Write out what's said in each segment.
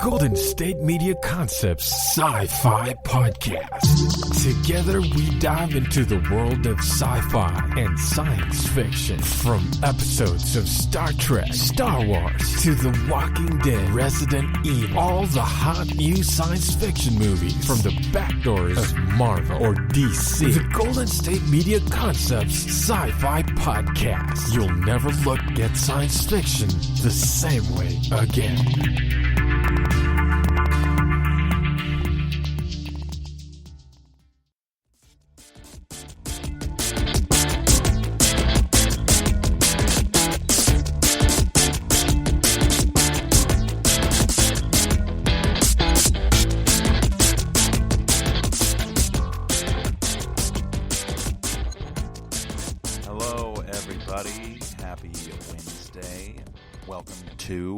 Golden State Media Concepts Sci-Fi Podcast. Together we dive into the world of sci-fi and science fiction. From episodes of Star Trek, Star Wars, to The Walking Dead, Resident Evil, all the hot new science fiction movies from the backdoors of Marvel or DC. The Golden State Media Concepts Sci-Fi Podcast. You'll never look at science fiction the same way again.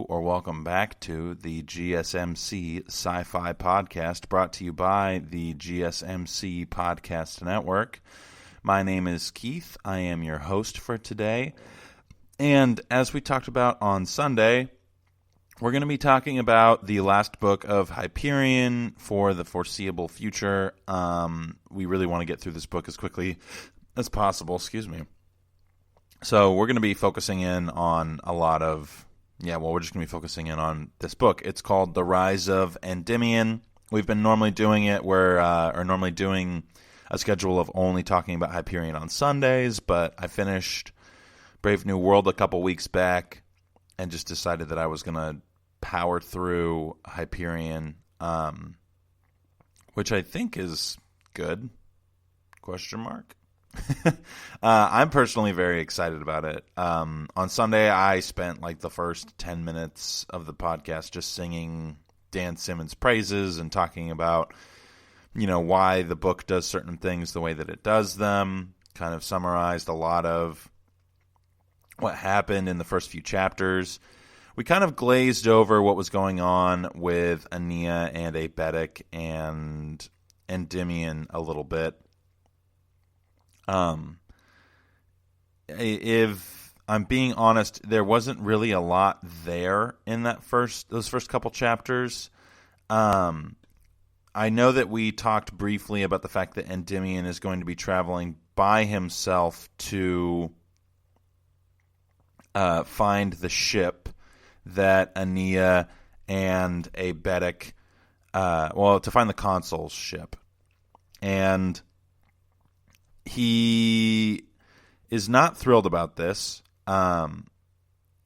Welcome back to the GSMC Sci-Fi Podcast, brought to you by the GSMC Podcast Network. My name is Keith. I am your host for today. And as we talked about on Sunday, we're going to be talking about the last book of Hyperion for the foreseeable future. We really want to get through this book as quickly as possible. So we're going to be focusing in on a lot of... we're just going to be focusing in on this book. It's called The Rise of Endymion. We've been normally doing it doing a schedule of only talking about Hyperion on Sundays, but I finished Brave New World a couple weeks back and just decided that I was going to power through Hyperion, which I think is good, ? I'm personally very excited about it. On Sunday, I spent like the first 10 minutes of the podcast just singing Dan Simmons' praises and talking about, why the book does certain things the way that it does them. Kind of summarized a lot of what happened in the first few chapters. We kind of glazed over what was going on with Ania and Abetic and Endymion a little bit. If I'm being honest, there wasn't really a lot there in those first couple chapters. I know that we talked briefly about the fact that Endymion is going to be traveling by himself to find the ship that Ania and Abetic, to find the consul's ship. And he is not thrilled about this.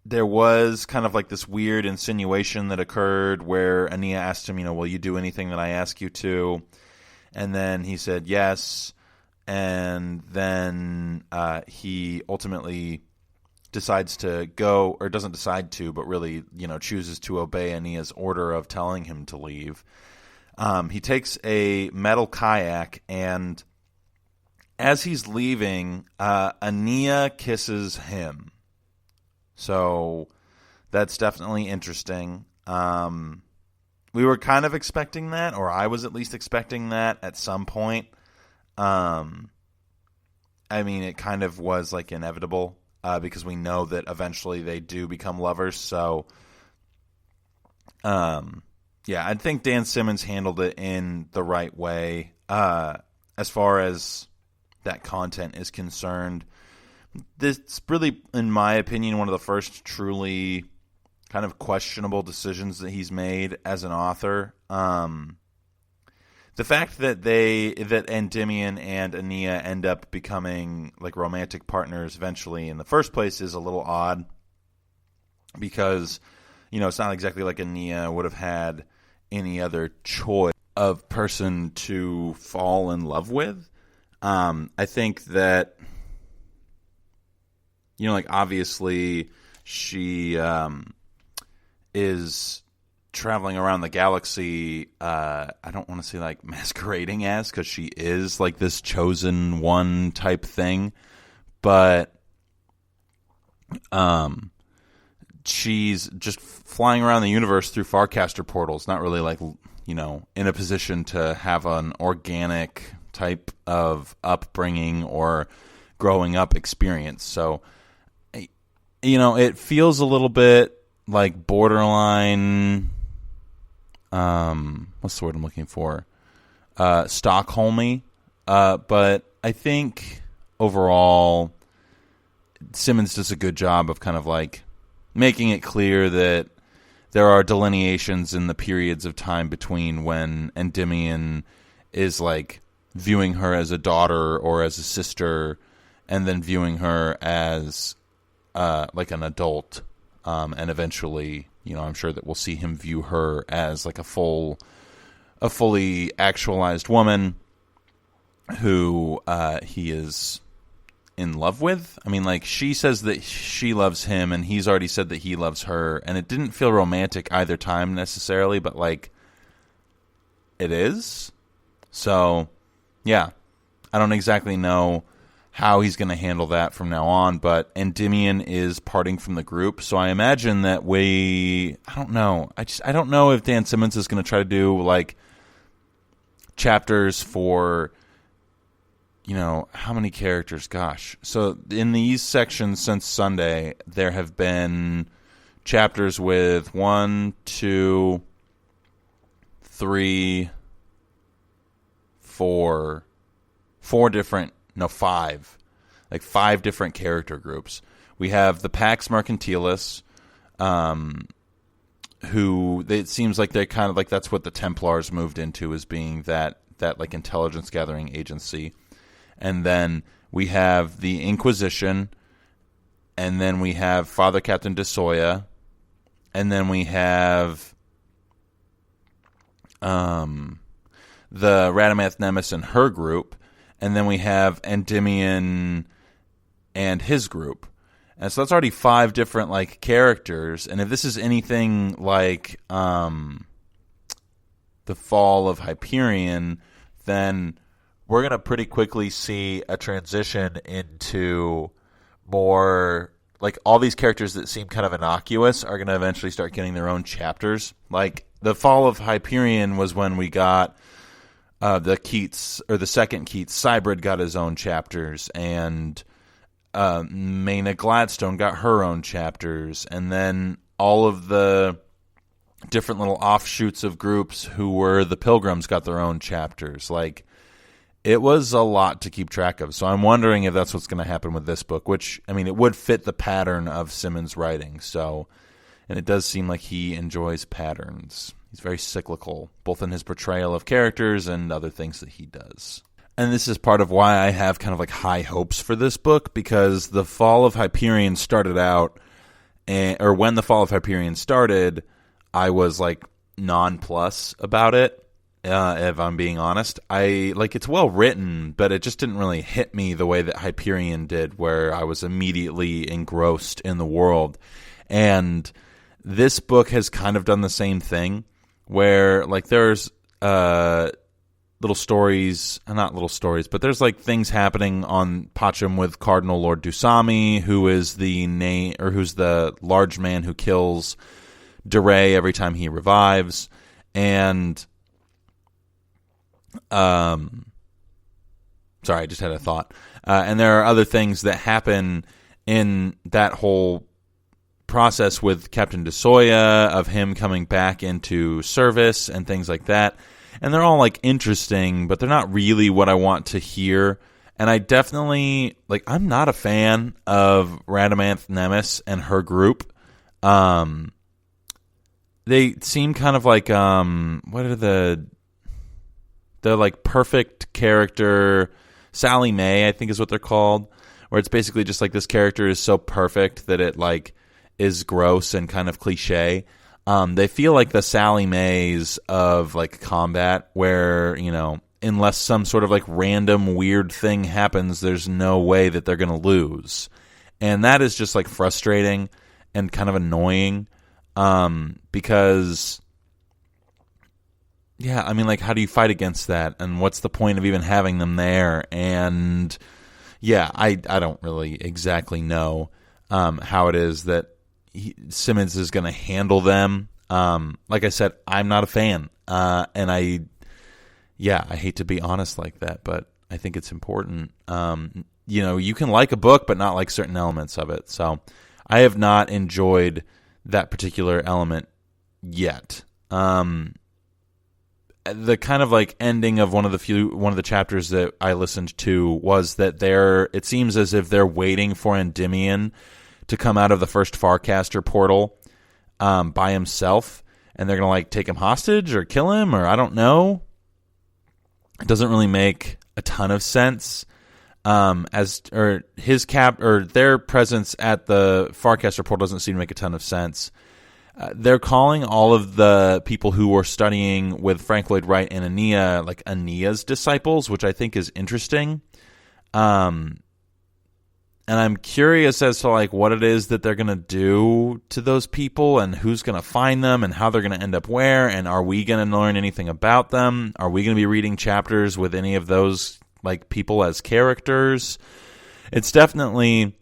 There was kind of like this weird insinuation that occurred where Ania asked him, will you do anything that I ask you to? And then he said yes. And then he ultimately decides to go, or doesn't decide to, but really, chooses to obey Ania's order of telling him to leave. He takes a metal kayak, and as he's leaving, Ania kisses him. So that's definitely interesting. We were kind of expecting that, or I was at least expecting that at some point. It kind of was like inevitable because we know that eventually they do become lovers. So, I think Dan Simmons handled it in the right way as far as that content is concerned. This is really, in my opinion, one of the first truly kind of questionable decisions that he's made as an author. The fact that Endymion and Ania end up becoming like romantic partners eventually in the first place is a little odd because, it's not exactly like Ania would have had any other choice of person to fall in love with. I think that, obviously she is traveling around the galaxy, I don't want to say like masquerading as, because she is like this chosen one type thing, but she's just flying around the universe through Farcaster portals, not really like, in a position to have an organic type of upbringing or growing up experience. So, it feels a little bit like borderline what's the word I'm looking for? Stockholmy. But I think overall, Simmons does a good job of kind of like making it clear that there are delineations in the periods of time between when Endymion is like viewing her as a daughter or as a sister, and then viewing her as like an adult, and eventually, I'm sure that we'll see him view her as like a fully actualized woman who he is in love with. I mean, like, she says that she loves him, and he's already said that he loves her, and it didn't feel romantic either time necessarily, but like, it is. So, yeah, I don't exactly know how he's going to handle that from now on, but Endymion is parting from the group, so I imagine that I don't know. I don't know if Dan Simmons is going to try to do like chapters for, how many characters? Gosh. So in these sections since Sunday, there have been chapters with 1, 2, 3, 4, 5. Like 5 different character groups. We have the Pax Mercantilis, who it seems like they kind of like that's what the Templars moved into, as being that like intelligence gathering agency. And then we have the Inquisition, and then we have Father Captain de Soya, and then we have the Radamanth Nemes and her group, and then we have Endymion and his group. And so that's already 5 different like characters. And if this is anything like the Fall of Hyperion, then we're going to pretty quickly see a transition into more, like, all these characters that seem kind of innocuous are going to eventually start getting their own chapters. Like, the Fall of Hyperion was when we got the Keats, or the second Keats, Cybrid got his own chapters, and Maina Gladstone got her own chapters, and then all of the different little offshoots of groups who were the Pilgrims got their own chapters. Like, it was a lot to keep track of. So I'm wondering if that's what's going to happen with this book, which, I mean, it would fit the pattern of Simmons' writing. So, and it does seem like he enjoys patterns. He's very cyclical, both in his portrayal of characters and other things that he does. And this is part of why I have kind of like high hopes for this book, because the Fall of Hyperion started out, or when the Fall of Hyperion started, I was like nonplus about it. If I'm being honest, it's well written, but it just didn't really hit me the way that Hyperion did, where I was immediately engrossed in the world. And this book has kind of done the same thing, where like there's not little stories, but there's like things happening on Pacham with Cardinal Lord Dusami, who's the large man who kills DeRay every time he revives, and sorry, I just had a thought. And there are other things that happen in that whole process with Captain de Soya, of him coming back into service and things like that. And they're all like interesting, but they're not really what I want to hear. And I definitely, like, I'm not a fan of Radamanth Nemes and her group. They seem kind of like, what are the like perfect character, Sally Mae, I think is what they're called, where it's basically just like this character is so perfect that it like is gross and kind of cliche. They feel like the Sally Mays of like combat, where, unless some sort of like random weird thing happens, there's no way that they're going to lose. And that is just like frustrating and kind of annoying, because, yeah, I mean, like, how do you fight against that? And what's the point of even having them there? And yeah, I don't really exactly know how it is that Simmons is going to handle them. Like I said, I'm not a fan, and I hate to be honest like that, but I think it's important. You can like a book but not like certain elements of it. So I have not enjoyed that particular element yet. the kind of like ending of one of the chapters that I listened to was that it seems as if they're waiting for Endymion to come out of the first Farcaster portal by himself, and they're gonna like take him hostage or kill him, or I don't know. It doesn't really make a ton of sense. Their presence at the Farcaster portal doesn't seem to make a ton of sense. They're calling all of the people who were studying with Frank Lloyd Wright and Aeneas like Aeneas disciples, which I think is interesting. And I'm curious as to like what it is that they're going to do to those people and who's going to find them and how they're going to end up where, and are we going to learn anything about them? Are we going to be reading chapters with any of those like people as characters? It's definitely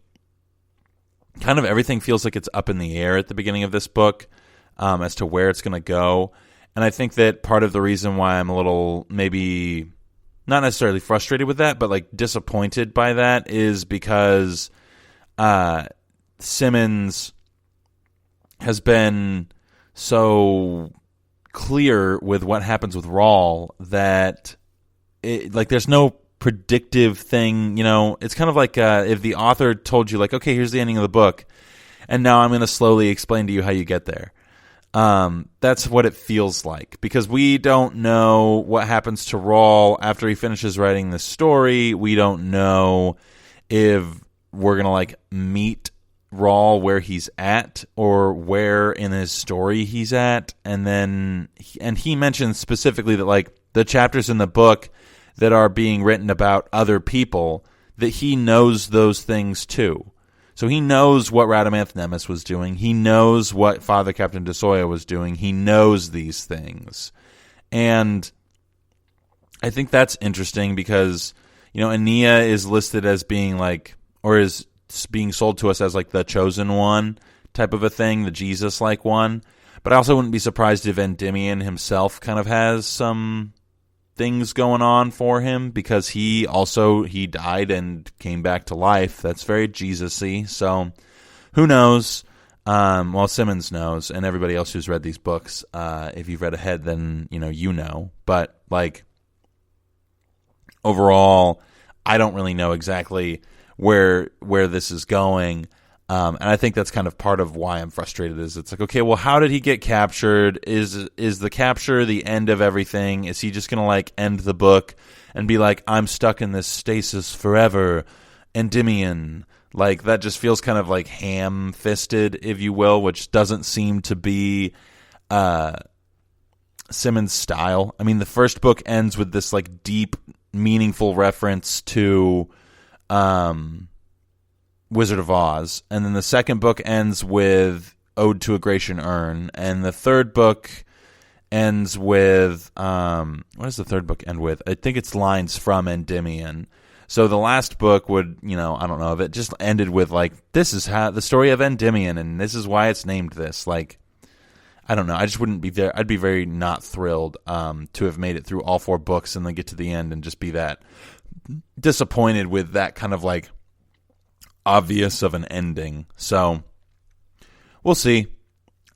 kind of everything feels like it's up in the air at the beginning of this book as to where it's going to go. And I think that part of the reason why I'm a little maybe not necessarily frustrated with that, but like disappointed by that is because Simmons has been so clear with what happens with Rawl that there's no predictive thing, it's kind of like if the author told you like, okay, here's the ending of the book, and now I'm going to slowly explain to you how you get there. That's what it feels like, because we don't know what happens to Rawl after he finishes writing this story. We don't know if we're going to like meet Rawl where he's at or where in his story he's at. And he mentions specifically that like the chapters in the book that are being written about other people, that he knows those things too. So he knows what Radamanth Nemes was doing. He knows what Father Captain DeSoya was doing. He knows these things. And I think that's interesting because, Aeneas is listed as being like, or is being sold to us as like the chosen one type of a thing, the Jesus-like one. But I also wouldn't be surprised if Endymion himself kind of has some things going on for him, because he died and came back to life. That's very Jesus-y. So who knows? Well, Simmons knows, and everybody else who's read these books. If you've read ahead, then you know. But like overall, I don't really know exactly where this is going. And I think that's kind of part of why I'm frustrated. Is it's like, okay, well, how did he get captured? Is the capture the end of everything? Is he just going to like end the book and be like, I'm stuck in this stasis forever, Endymion? Like that just feels kind of like ham-fisted, if you will, which doesn't seem to be Simmons' style. I mean, the first book ends with this like deep, meaningful reference to Wizard of Oz, and then the second book ends with Ode to a Grecian Urn, and the third book ends with what does the third book end with? I think it's lines from Endymion. So the last book would, I don't know, if it just ended with like, this is how the story of Endymion, and this is why it's named this. Like, I don't know. I just wouldn't be there. I'd be very not thrilled to have made it through all 4 books and then get to the end and just be that disappointed with that kind of like obvious of an ending. So we'll see.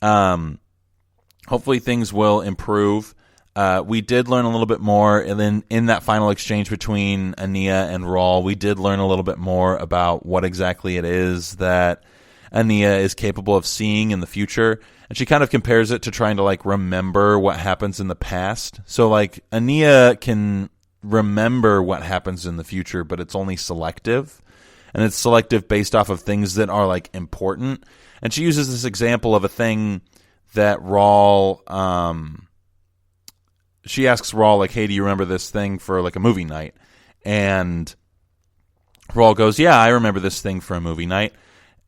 Hopefully things will improve. We did learn a little bit more, and then in that final exchange between Aeneas and Rawl, we did learn a little bit more about what exactly it is that Aeneas is capable of seeing in the future. And she kind of compares it to trying to like remember what happens in the past. So like Aeneas can remember what happens in the future, but it's only selective. And it's selective based off of things that are like important. And she uses this example of a thing that Rawl, she asks Rawl like, hey, do you remember this thing for like a movie night? And Rawl goes, yeah, I remember this thing for a movie night.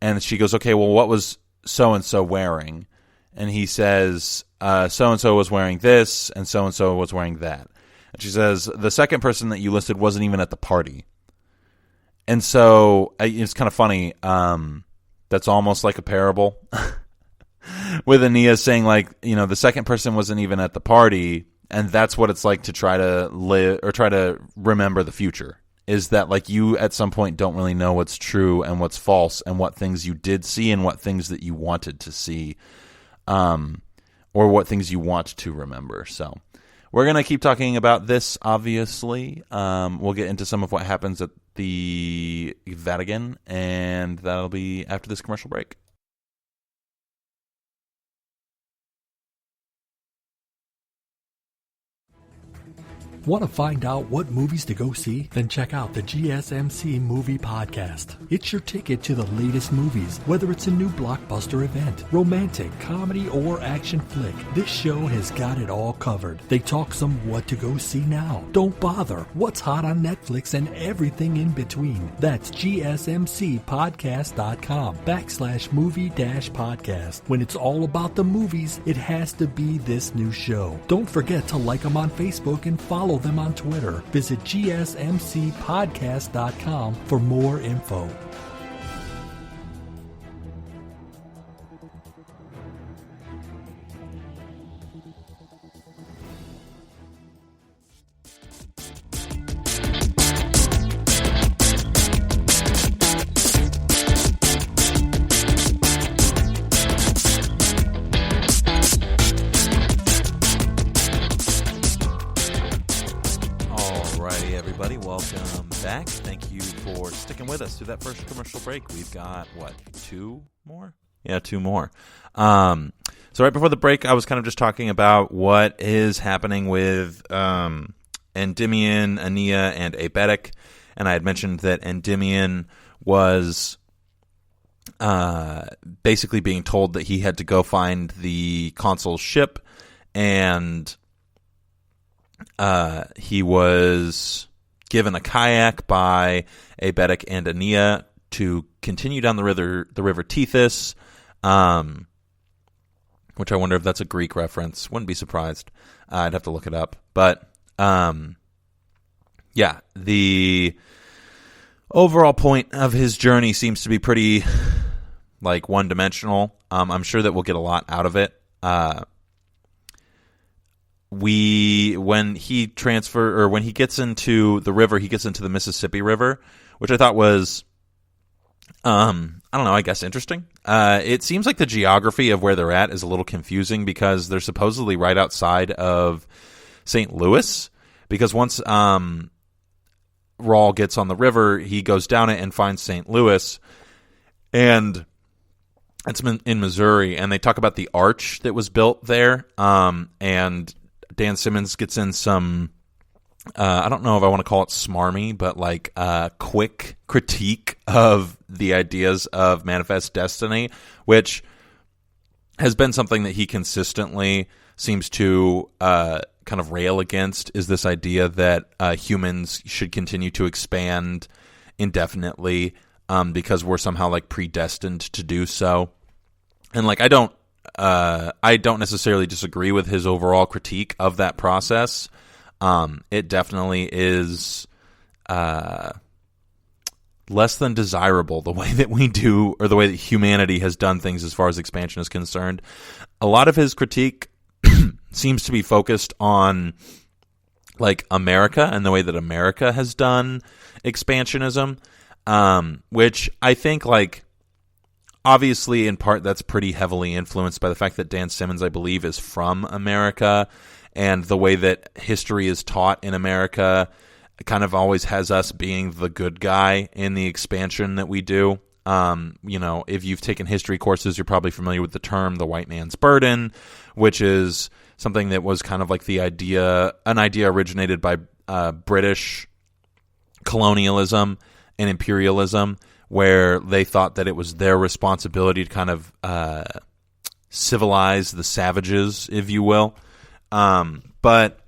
And she goes, okay, well, what was so-and-so wearing? And he says, so-and-so was wearing this, and so-and-so was wearing that. And she says, the second person that you listed wasn't even at the party. And so it's kind of funny. That's almost like a parable with Aeneas saying like, the second person wasn't even at the party. And that's what it's like to try to live or try to remember the future, is that like you at some point don't really know what's true and what's false and what things you did see and what things that you wanted to see, or what things you want to remember. So we're going to keep talking about this, obviously. We'll get into some of what happens at the Vatican, and that'll be after this commercial break. Want to find out what movies to go see? Then check out the GSMC Movie Podcast. It's your ticket to the latest movies, whether it's a new blockbuster event, romantic, comedy, or action flick. This show has got it all covered. They talk some what to go see now, don't bother, what's hot on Netflix, and everything in between. That's gsmcpodcast.com/movie-podcast. When it's all about the movies, it has to be this new show. Don't forget to like them on Facebook and follow them on Twitter. Visit gsmcpodcast.com for more info. Welcome back. Thank you for sticking with us through that first commercial break. We've got, two more? Yeah, two more. So right before the break, I was kind of just talking about what is happening with Endymion, Ania, and Abetic, and I had mentioned that Endymion was basically being told that he had to go find the consul's ship, and he was given a kayak by Abetic and Ania to continue down the river Tethys, which I wonder if that's a Greek reference. Wouldn't be surprised. I'd have to look it up. But, yeah, the overall point of his journey seems to be pretty, one-dimensional. I'm sure that we'll get a lot out of it. When he gets into the river, he gets into the Mississippi River, which I thought was, I guess interesting. It seems like the geography of where they're at is a little confusing because they're supposedly right outside of St. Louis, because once Rawl gets on the river, he goes down it and finds St. Louis, and it's in Missouri, and they talk about the arch that was built there, and Dan Simmons gets in some, I don't know if I want to call it smarmy, but quick critique of the ideas of Manifest Destiny, which has been something that he consistently seems to kind of rail against, is this idea that humans should continue to expand indefinitely because we're somehow predestined to do so. And I don't necessarily disagree with his overall critique of that process. It definitely is less than desirable the way that we do, or the way that humanity has done things as far as expansion is concerned. A lot of his critique seems to be focused on America and the way that America has done expansionism, which I think obviously, in part, that's pretty heavily influenced by the fact that Dan Simmons, I believe, is from America, and the way that history is taught in America kind of always has us being the good guy in the expansion that we do. If you've taken history courses, you're probably familiar with the term the white man's burden, which is something that was kind of an idea originated by British colonialism and imperialism, where they thought that it was their responsibility to kind of civilize the savages, if you will. But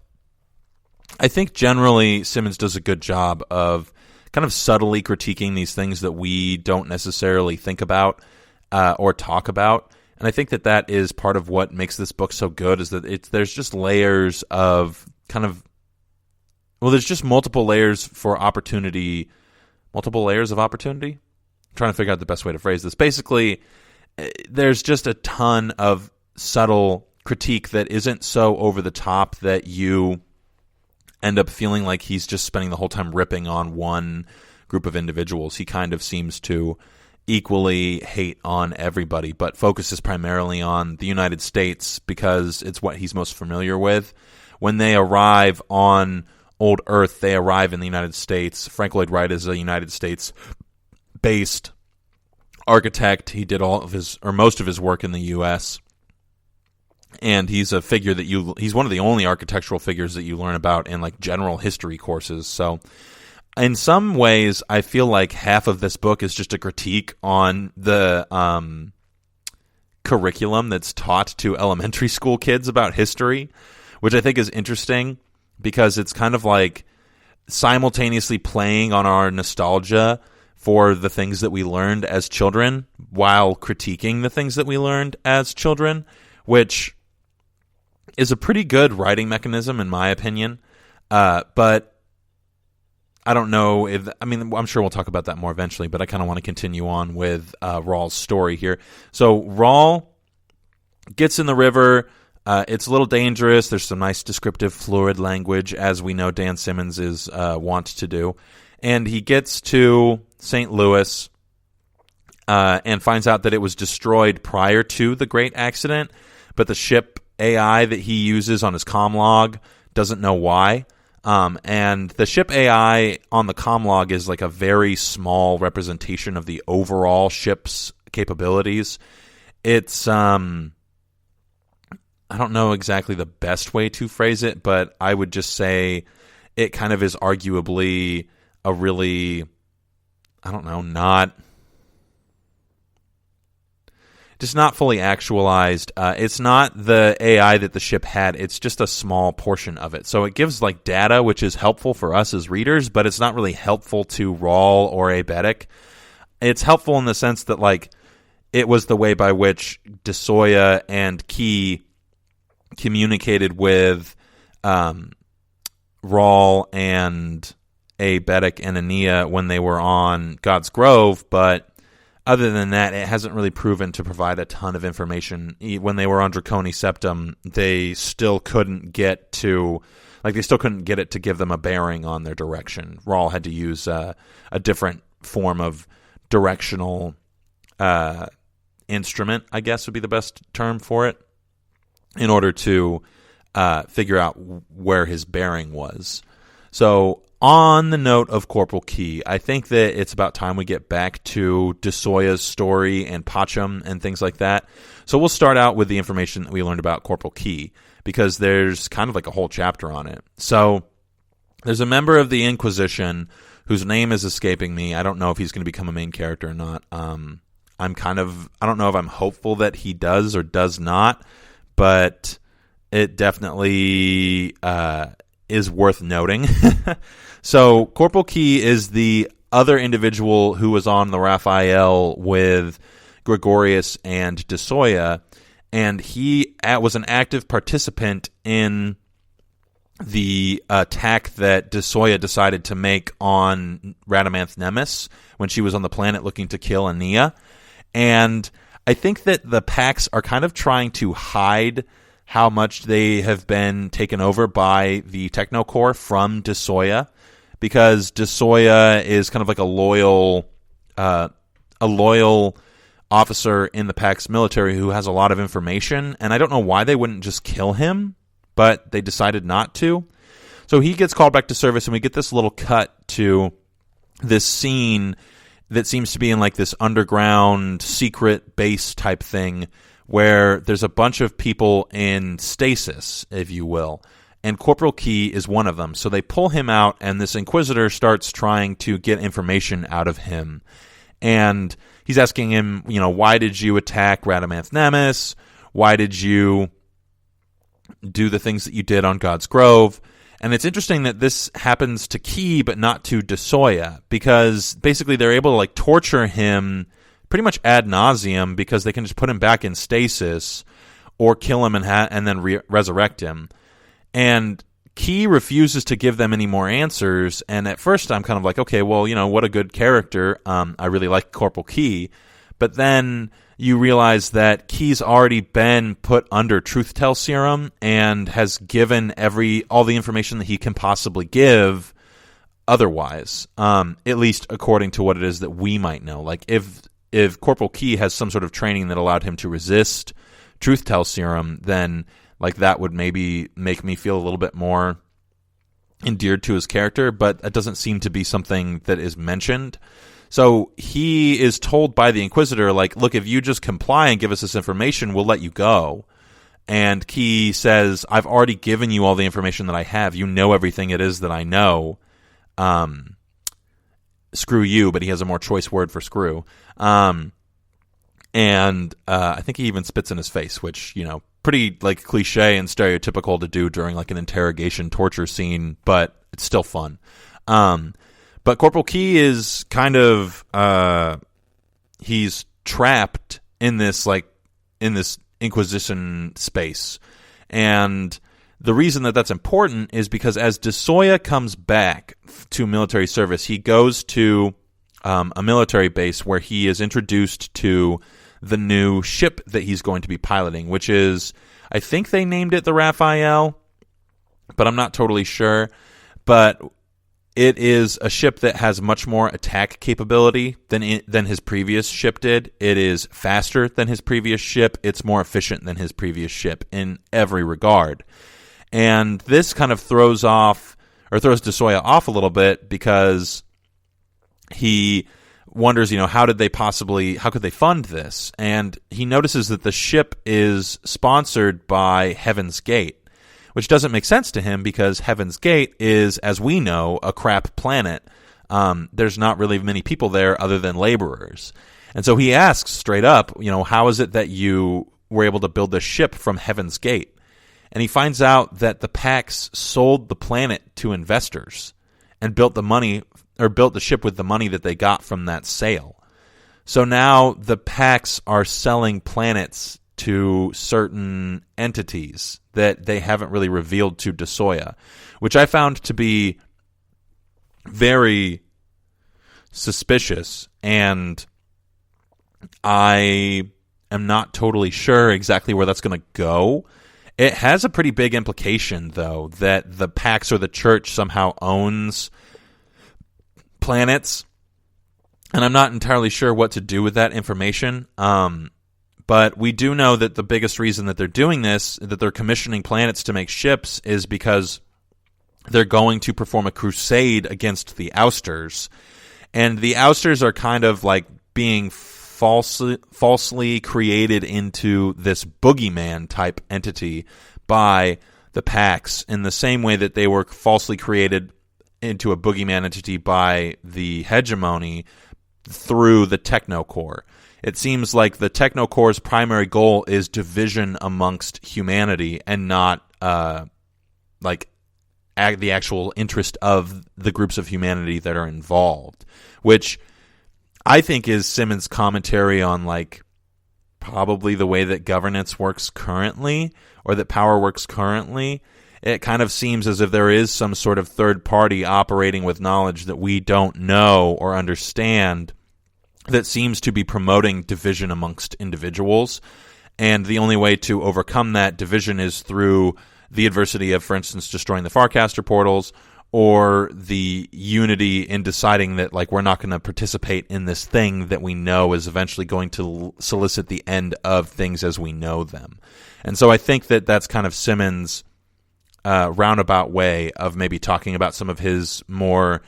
I think generally Simmons does a good job of kind of subtly critiquing these things that we don't necessarily think about or talk about. And I think that is part of what makes this book so good, is that there's just layers of there's just multiple layers of opportunity. Trying to figure out the best way to phrase this. Basically, there's just a ton of subtle critique that isn't so over the top that you end up feeling like he's just spending the whole time ripping on one group of individuals. He kind of seems to equally hate on everybody, but focuses primarily on the United States because it's what he's most familiar with, when they arrive on Old Earth, they arrive in the United States. Frank Lloyd Wright is a United States-based architect. He did most of his work in the U.S., and he's a figure that he's one of the only architectural figures that you learn about in like general history courses. So in some ways, I feel like half of this book is just a critique on the curriculum that's taught to elementary school kids about history, which I think is interesting because it's kind of like simultaneously playing on our nostalgia for the things that we learned as children while critiquing the things that we learned as children, which is a pretty good writing mechanism in my opinion. But I don't know I'm sure we'll talk about that more eventually, but I kind of want to continue on with Rawl's story here. So Rawl gets in the river. It's a little dangerous. There's some nice descriptive fluid language, as we know Dan Simmons is wont to do. And he gets to St. Louis and finds out that it was destroyed prior to the Great Accident, but the ship AI that he uses on his comm log doesn't know why. And the ship AI on the comm log is like a very small representation of the overall ship's capabilities. It's I don't know exactly the best way to phrase it, but I would just say it kind of is arguably a really, not fully actualized. It's not the AI that the ship had. It's just a small portion of it. So it gives like data, which is helpful for us as readers, but it's not really helpful to Rawl or Abetic. It's helpful in the sense that like it was the way by which DeSoya and Key communicated with Rawl and Abetic and Ania when they were on God's Grove, but other than that, it hasn't really proven to provide a ton of information. When they were on Draconi Septum, they still couldn't get it to give them a bearing on their direction. Rawl had to use a different form of directional instrument, I guess would be the best term for it, in order to figure out where his bearing was. So on the note of Corporal Key, I think that it's about time we get back to DeSoya's story and Pacham and things like that. So we'll start out with the information that we learned about Corporal Key, because there's kind of like a whole chapter on it. So there's a member of the Inquisition whose name is escaping me. I don't know if he's going to become a main character or not. I don't know if I'm hopeful that he does or does not, but it definitely is worth noting. So Corporal Key is the other individual who was on the Raphael with Gregorius and DeSoya, and he was an active participant in the attack that DeSoya decided to make on Radamanth Nemes when she was on the planet looking to kill Ania. And I think that the Pax are kind of trying to hide how much they have been taken over by the Technocore from DeSoya, because DeSoya is kind of like a loyal officer in the Pax military who has a lot of information, and I don't know why they wouldn't just kill him, but they decided not to. So he gets called back to service, and we get this little cut to this scene that seems to be in like this underground secret base type thing, where there's a bunch of people in stasis, if you will, and Corporal Key is one of them. So they pull him out, and this Inquisitor starts trying to get information out of him. And he's asking him, why did you attack Radamanth Nemes? Why did you do the things that you did on God's Grove? And it's interesting that this happens to Key, but not to DeSoya, because basically they're able to like torture him pretty much ad nauseum, because they can just put him back in stasis or kill him and then resurrect him. And Key refuses to give them any more answers. And at first I'm kind of like, okay, well, what a good character. I really like Corporal Key. But then you realize that Key's already been put under Truth Tell Serum and has given all the information that he can possibly give otherwise, at least according to what it is that we might know. Like if Corporal Key has some sort of training that allowed him to resist Truth Tell Serum, then like that would maybe make me feel a little bit more endeared to his character, but that doesn't seem to be something that is mentioned. So he is told by the Inquisitor, like, look, if you just comply and give us this information, we'll let you go. And Key says, I've already given you all the information that I have. You know everything it is that I know. Screw you, but he has a more choice word for screw. And I think he even spits in his face, which, pretty like cliche and stereotypical to do during like an interrogation torture scene, but it's still fun. But Corporal Key is kind of he's trapped in this Inquisition space, and the reason that that's important is because as De Soya comes back to military service, he goes to a military base where he is introduced to the new ship that he's going to be piloting, which is, I think they named it the Raphael, but I'm not totally sure. But it is a ship that has much more attack capability than his previous ship did. It is faster than his previous ship. It's more efficient than his previous ship in every regard. And this kind of throws De Soya off a little bit because he wonders, how could they fund this? And he notices that the ship is sponsored by Heaven's Gate, which doesn't make sense to him because Heaven's Gate is, as we know, a crap planet. There's not really many people there other than laborers. And so he asks straight up, how is it that you were able to build this ship from Heaven's Gate? And he finds out that the Pax sold the planet to investors and built the ship with the money that they got from that sale. So now the Pax are selling planets to certain entities that they haven't really revealed to De Soya, which I found to be very suspicious, and I am not totally sure exactly where that's going to go. It has a pretty big implication, though, that the Pax or the Church somehow owns planets, and I'm not entirely sure what to do with that information. But we do know that the biggest reason that they're doing this, that they're commissioning planets to make ships, is because they're going to perform a crusade against the Ousters. And the Ousters are kind of like being falsely created into this boogeyman type entity by the Pax, in the same way that they were falsely created into a boogeyman entity by the hegemony through the Technocore. It seems like the Technocore's primary goal is division amongst humanity and not the actual interest of the groups of humanity that are involved, which I think is Simmons' commentary on probably the way that governance works currently, or that power works currently. It kind of seems as if there is some sort of third party operating with knowledge that we don't know or understand, that seems to be promoting division amongst individuals. And the only way to overcome that division is through the adversity of, for instance, destroying the Farcaster portals, or the unity in deciding that we're not going to participate in this thing that we know is eventually going to solicit the end of things as we know them. And so I think that that's kind of Simmons' roundabout way of maybe talking about some of his more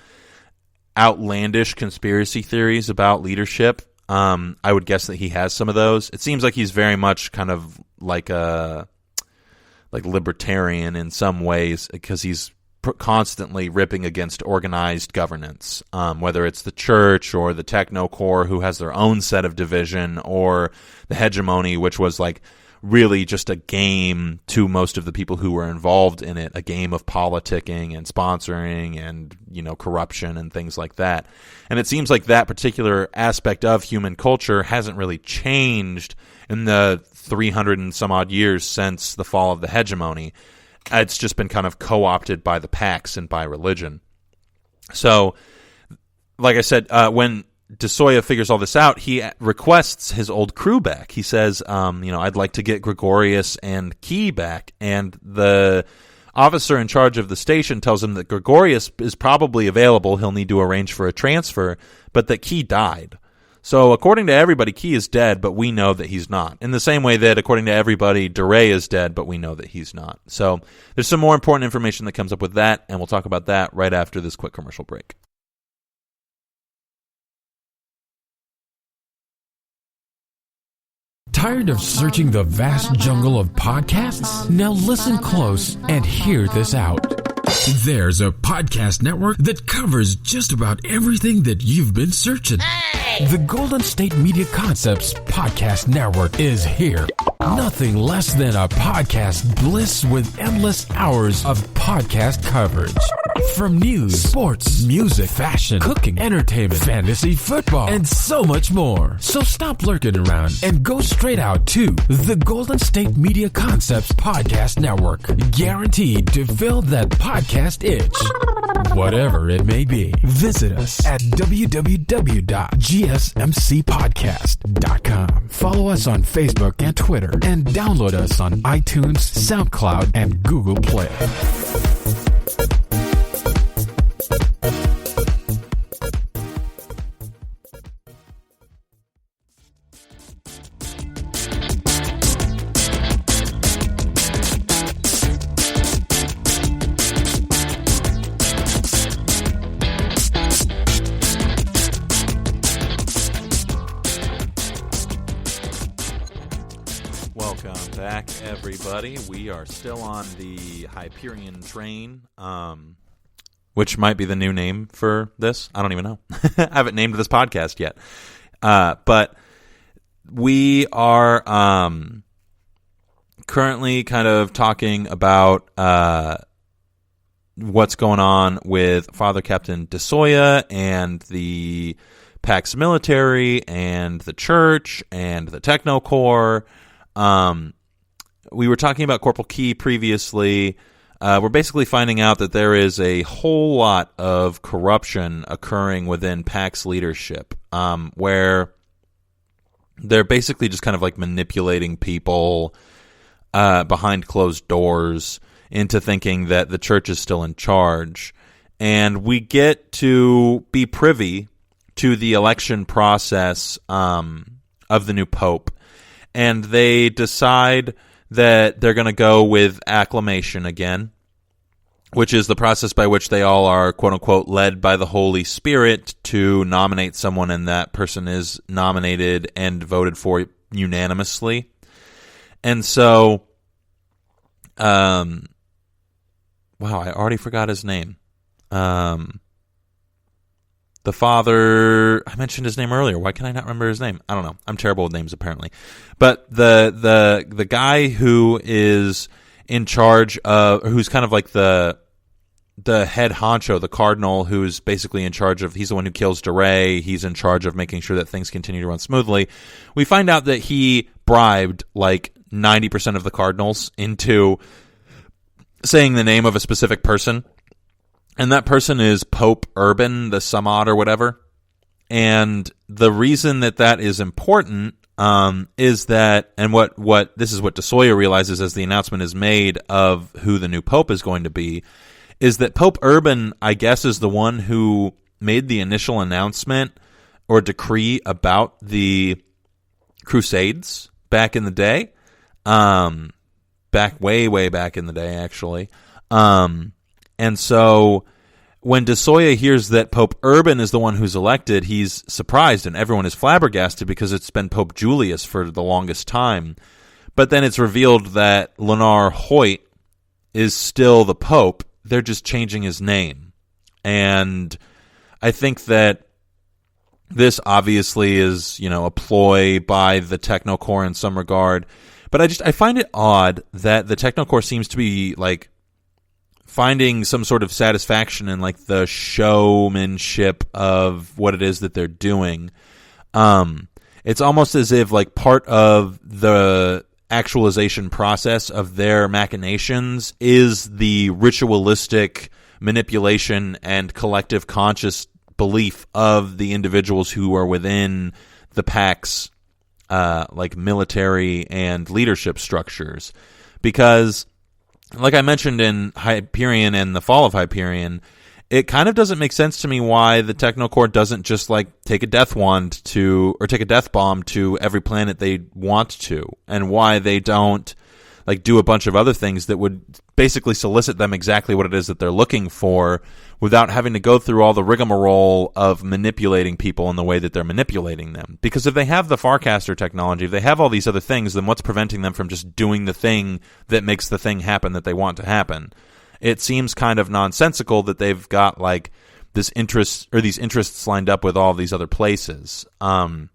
outlandish conspiracy theories about leadership. I would guess that he has some of those. It seems like he's very much kind of like a libertarian in some ways, because he's constantly ripping against organized governance, whether it's the Church or the Technocore, who has their own set of division, or the hegemony, which was really just a game to most of the people who were involved in it, a game of politicking and sponsoring and, corruption and things like that. And it seems like that particular aspect of human culture hasn't really changed in the 300 and some odd years since the fall of the hegemony. It's just been kind of co-opted by the Pax and by religion. So, like I said, when De Soya figures all this out, he requests his old crew back. He says, I'd like to get Gregorius and Key back. And the officer in charge of the station tells him that Gregorius is probably available. He'll need to arrange for a transfer, but that Key died. So according to everybody, Key is dead, but we know that he's not. In the same way that according to everybody, DeRay is dead, but we know that he's not. So there's some more important information that comes up with that, and we'll talk about that right after this quick commercial break. Tired of searching the vast jungle of podcasts? Now listen close and hear this out. There's a podcast network that covers just about everything that you've been searching. The Golden State Media Concepts Podcast Network is here. Nothing less than a podcast bliss with endless hours of podcast coverage. From news, sports, music, fashion, cooking, entertainment, fantasy, football, and so much more. So stop lurking around and go straight out to the Golden State Media Concepts Podcast Network. Guaranteed to fill that podcast itch. Whatever it may be. Visit us at www.gsmcpodcast.com. Follow us on Facebook and Twitter, and download us on iTunes, SoundCloud, and Google Play. Everybody, we are still on the Hyperion train, which might be the new name for this. I don't even know. I haven't named this podcast yet. But we are currently kind of talking about what's going on with Father Captain DeSoya and the Pax Military and the Church and the Techno Corps. We were talking about Corporal Key previously. We're basically finding out that there is a whole lot of corruption occurring within PAX leadership, where they're basically just kind of like manipulating people behind closed doors into thinking that the church is still in charge. And we get to be privy to the election process of the new pope. And they decide that they're going to go with acclamation again, which is the process by which they all are, quote-unquote, led by the Holy Spirit to nominate someone, and that person is nominated and voted for unanimously. And so, wow, I already forgot his name. The father, I mentioned his name earlier. Why can I not remember his name? I don't know. I'm terrible with names, apparently. But the guy who is in charge of, who's kind of like the head honcho, the cardinal, who's basically in charge of, he's the one who kills DeRay. He's in charge of making sure that things continue to run smoothly. We find out that he bribed like 90% of the cardinals into saying the name of a specific person. And that person is Pope Urban, the Samad or whatever. And the reason that that is important is that, and what this is what DeSoya realizes as the announcement is made of who the new Pope is going to be, is that Pope Urban, I guess, is the one who made the initial announcement or decree about the Crusades back in the day. Way back in the day, actually. And so when DeSoya hears that Pope Urban is the one who's elected, he's surprised, and everyone is flabbergasted because it's been Pope Julius for the longest time. But then it's revealed that Lenar Hoyt is still the Pope. They're just changing his name. And I think that this obviously is, a ploy by the Technocorps in some regard. But I find it odd that the Technocorps seems to be like finding some sort of satisfaction in like the showmanship of what it is that they're doing. It's almost as if like part of the actualization process of their machinations is the ritualistic manipulation and collective conscious belief of the individuals who are within the PAC's like military and leadership structures. Because like I mentioned in Hyperion and the Fall of Hyperion, it kind of doesn't make sense to me why the Technocore doesn't just like take a death wand or take a death bomb to every planet they want to, and why they don't like do a bunch of other things that would basically solicit them exactly what it is that they're looking for without having to go through all the rigmarole of manipulating people in the way that they're manipulating them. Because if they have the Farcaster technology, if they have all these other things, then what's preventing them from just doing the thing that makes the thing happen that they want to happen? It seems kind of nonsensical that they've got like this interest or these interests lined up with all these other places, and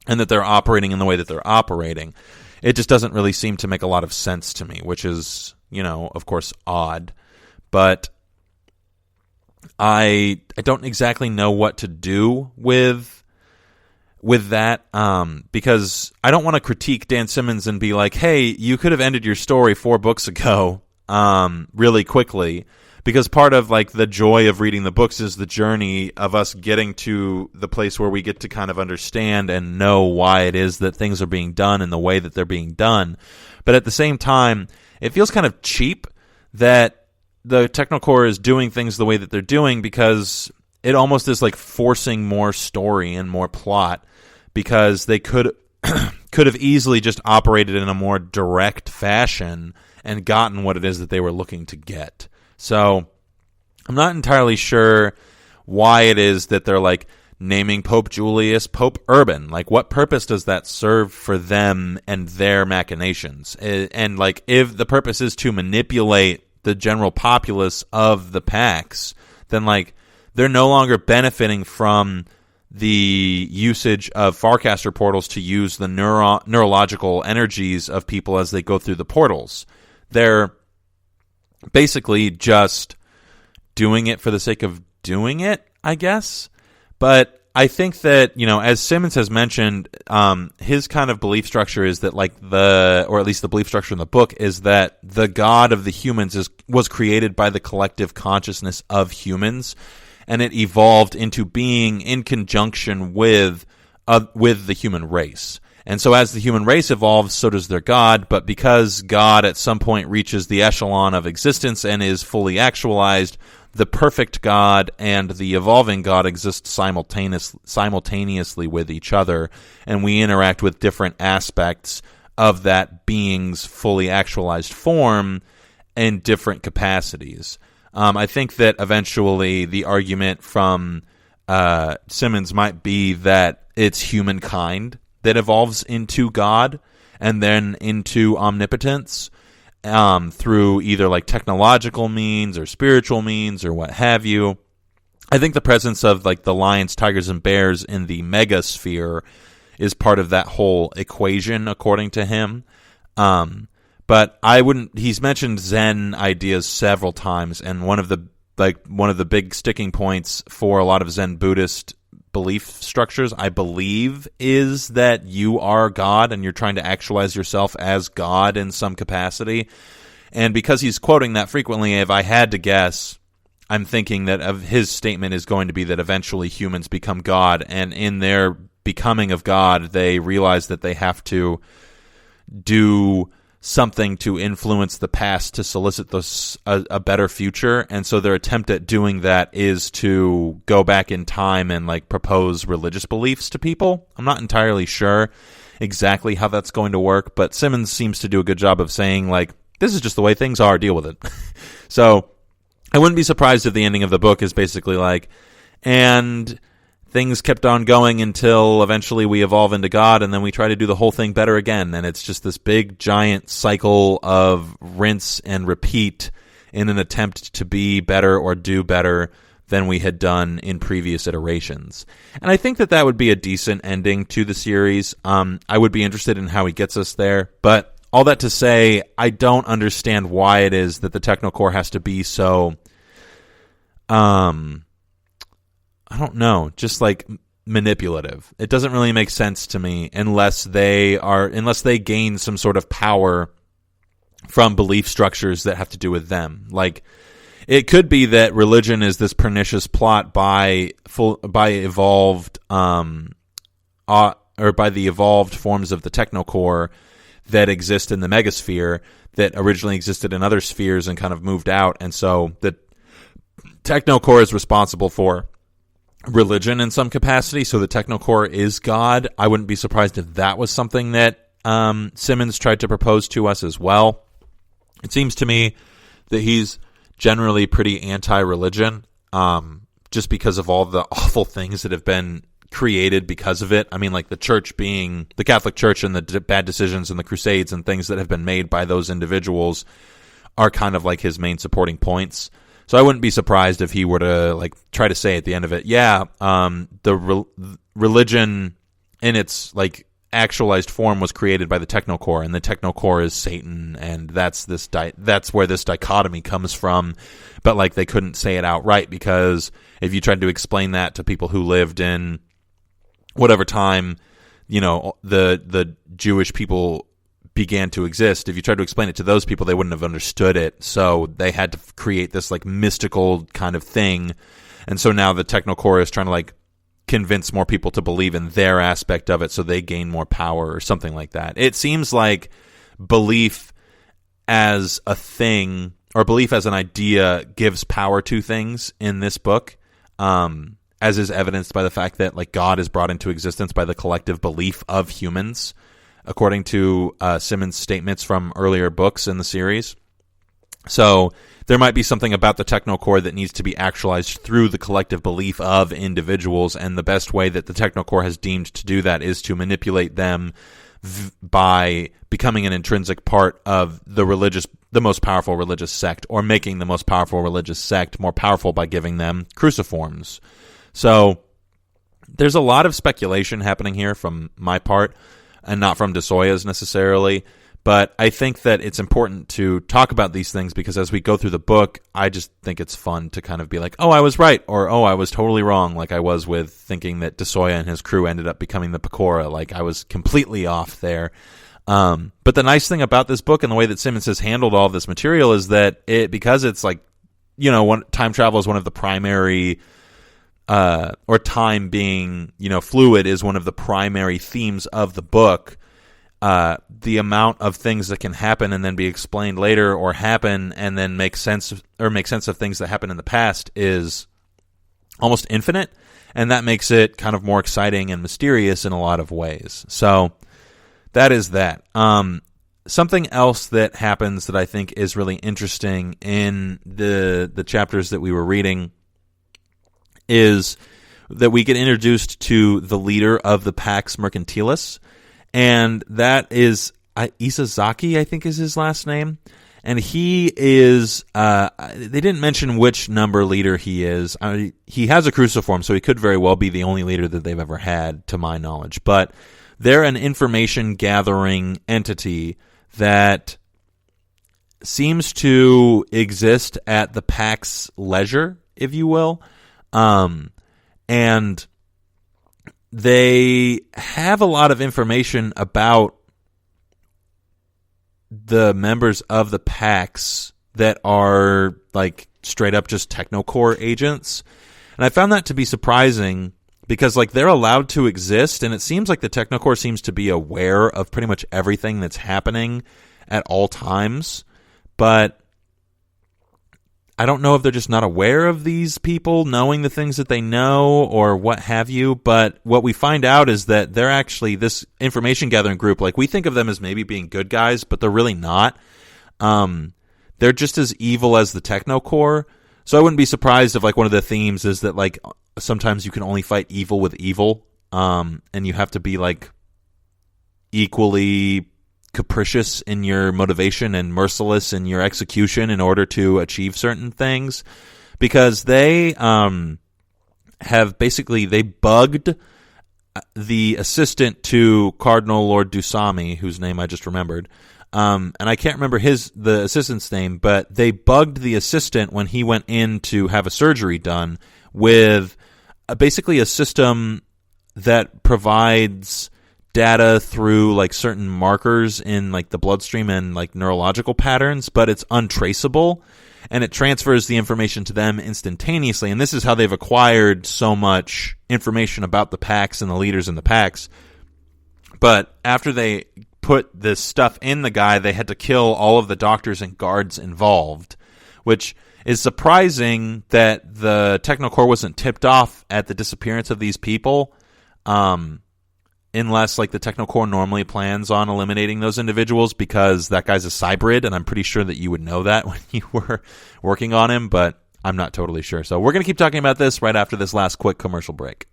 that they're operating in the way that they're operating. It just doesn't really seem to make a lot of sense to me, which is, of course, odd. But I don't exactly know what to do with that, because I don't want to critique Dan Simmons and be like, hey, you could have ended your story 4 books ago really quickly, because part of like the joy of reading the books is the journey of us getting to the place where we get to kind of understand and know why it is that things are being done in the way that they're being done. But at the same time, it feels kind of cheap that the Technocore is doing things the way that they're doing, because it almost is like forcing more story and more plot, because they could have easily just operated in a more direct fashion and gotten what it is that they were looking to get. So I'm not entirely sure why it is that they're like naming Pope Julius Pope Urban. Like, what purpose does that serve for them and their machinations? And like, if the purpose is to manipulate the general populace of the Pax, then like they're no longer benefiting from the usage of Farcaster portals to use the neurological energies of people as they go through the portals. They're basically just doing it for the sake of doing it, I guess. But I think that, as Simmons has mentioned, his kind of belief structure is that or at least the belief structure in the book is that the God of the humans was created by the collective consciousness of humans, and it evolved into being in conjunction with the human race. And so as the human race evolves, so does their God. But because God at some point reaches the echelon of existence and is fully actualized, the perfect God and the evolving God exist simultaneously with each other, and we interact with different aspects of that being's fully actualized form in different capacities. I think that eventually the argument from Simmons might be that it's humankind that evolves into God and then into omnipotence through either like technological means or spiritual means or what have you. I think the presence of like the lions, tigers, and bears in the megasphere is part of that whole equation, according to him. But he's mentioned Zen ideas several times, and one of the big sticking points for a lot of Zen Buddhist belief structures, I believe, is that you are God and you're trying to actualize yourself as God in some capacity. And because he's quoting that frequently, if I had to guess, I'm thinking that of his statement is going to be that eventually humans become God, and in their becoming of God, they realize that they have to do something to influence the past to solicit a better future. And so their attempt at doing that is to go back in time and like propose religious beliefs to people. I'm not entirely sure exactly how that's going to work, but Simmons seems to do a good job of saying like, this is just the way things are, deal with it. So I wouldn't be surprised if the ending of the book is basically like, and things kept on going until eventually we evolve into God, and then we try to do the whole thing better again. And it's just this big, giant cycle of rinse and repeat in an attempt to be better or do better than we had done in previous iterations. And I think that would be a decent ending to the series. I would be interested in how he gets us there. But all that to say, I don't understand why it is that the Technocore has to be so I don't know, just like manipulative. It doesn't really make sense to me unless they gain some sort of power from belief structures that have to do with them. Like, it could be that religion is this pernicious plot by evolved or by the evolved forms of the Technocore that exist in the megasphere that originally existed in other spheres and kind of moved out, and so that Technocore is responsible for religion in some capacity, so the Technocore is God. I wouldn't be surprised if that was something that Simmons tried to propose to us as well. It seems to me that he's generally pretty anti-religion, just because of all the awful things that have been created because of it. I mean, like the church being the Catholic Church and the bad decisions and the Crusades and things that have been made by those individuals are kind of like his main supporting points. So I wouldn't be surprised if he were to like try to say at the end of it, religion in its like actualized form was created by the Technocore, and the Technocore is Satan, and that's where this dichotomy comes from. But like they couldn't say it outright, because if you tried to explain that to people who lived in whatever time, the Jewish people began to exist, if you tried to explain it to those people, they wouldn't have understood it. So they had to create this like mystical kind of thing. And so now the Technocore is trying to like convince more people to believe in their aspect of it so they gain more power or something like that. It seems like belief as a thing, or belief as an idea, gives power to things in this book, as is evidenced by the fact that like God is brought into existence by the collective belief of humans, according to Simmons' statements from earlier books in the series. So there might be something about the Technocore that needs to be actualized through the collective belief of individuals, and the best way that the Technocore has deemed to do that is to manipulate them by becoming an intrinsic part of the most powerful religious sect, or making the most powerful religious sect more powerful by giving them cruciforms. So there's a lot of speculation happening here from my part, and not from DeSoya's necessarily. But I think that it's important to talk about these things, because as we go through the book, I just think it's fun to kind of be like, oh, I was right, or oh, I was totally wrong, like I was with thinking that DeSoya and his crew ended up becoming the Pecora. Like I was completely off there. But the nice thing about this book and the way that Simmons has handled all this material is that because it's like, time travel is one of the primary, or time being, fluid is one of the primary themes of the book. The amount of things that can happen and then be explained later, or happen and then make sense of things that happened in the past, is almost infinite, and that makes it kind of more exciting and mysterious in a lot of ways. So that is that. Something else that happens that I think is really interesting in the chapters that we were reading is that we get introduced to the leader of the Pax Mercantilis, and that is Isazaki, I think is his last name. And he is, they didn't mention which number leader he is. He has a cruciform, so he could very well be the only leader that they've ever had, to my knowledge. But they're an information-gathering entity that seems to exist at the Pax leisure, if you will. And they have a lot of information about the members of the Pax that are like straight up just Technocore agents. And I found that to be surprising, because like they're allowed to exist, and it seems like the Technocore seems to be aware of pretty much everything that's happening at all times. But I don't know if they're just not aware of these people knowing the things that they know, or what have you. But what we find out is that they're actually this information gathering group. Like, we think of them as maybe being good guys, but they're really not. They're just as evil as the Technocore. So I wouldn't be surprised if like one of the themes is that like sometimes you can only fight evil with evil, and you have to be like equally capricious in your motivation and merciless in your execution in order to achieve certain things, because they have basically, they bugged the assistant to Cardinal Lord Dusami, whose name I just remembered, and I can't remember the assistant's name, but they bugged the assistant when he went in to have a surgery done with basically a system that provides data through like certain markers in like the bloodstream and like neurological patterns, but it's untraceable, and it transfers the information to them instantaneously. And this is how they've acquired so much information about the Pax and the leaders in the Pax. But after they put this stuff in the guy, they had to kill all of the doctors and guards involved, which is surprising that the Technocore wasn't tipped off at the disappearance of these people, unless like the Technocore normally plans on eliminating those individuals, because that guy's a cybrid, and I'm pretty sure that you would know that when you were working on him, but I'm not totally sure. So we're going to keep talking about this right after this last quick commercial break.